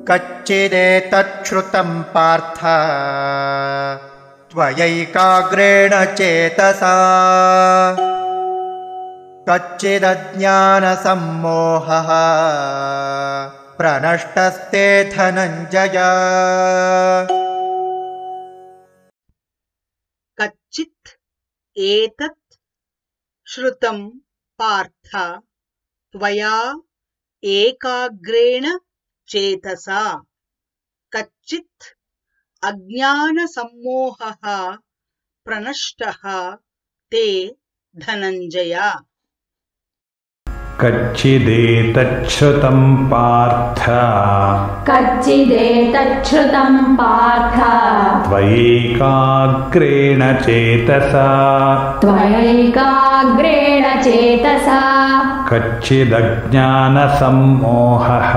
कच्चिदेतच्छ्रुतं पार्थ त्वयैकाग्रेण चेतसा कच्चिदज्ञानसम्मोहः प्रनष्टस्ते धनञ्जय। कच्चित् एतत् श्रुतं पार्थ त्वया एकाग्रेण चेतसा कच्चित् अज्ञानसम्मोहः प्रनष्टः ते धनञ्जय। कच्चिदेतच्छ्रुतं पार्थ त्वयैकाग्रेण चेतसा कच्चिदज्ञानसम्मोहः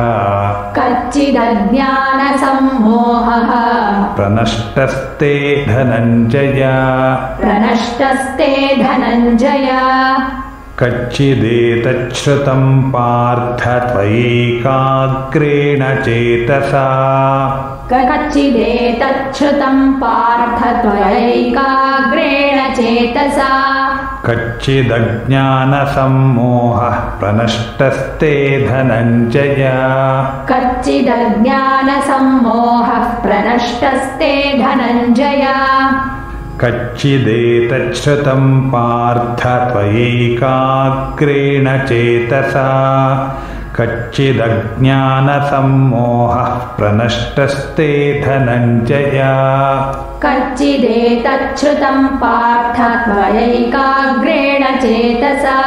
प्रनष्टस्ते धनञ्जय। कच्चिदेतच्छ्रुतं पार्थ त्वयैकाग्रेण चेतसा कच्चिदज्ञानसम्मोहः प्रनष्टस्ते धनञ्जय। कच्चिदेतच्छ्रुतं पार्थ त्वयैकाग्रेण चेतसा कच्चिदज्ञानसम्मोहः प्रनष्टस्ते धनञ्जय। कच्चिदेतच्छ्रुतं पार्थ त्वयैकाग्रेण चेतसा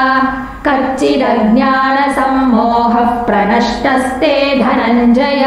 कच्चिदज्ञानसम्मोहः प्रनष्टस्ते धनञ्जय।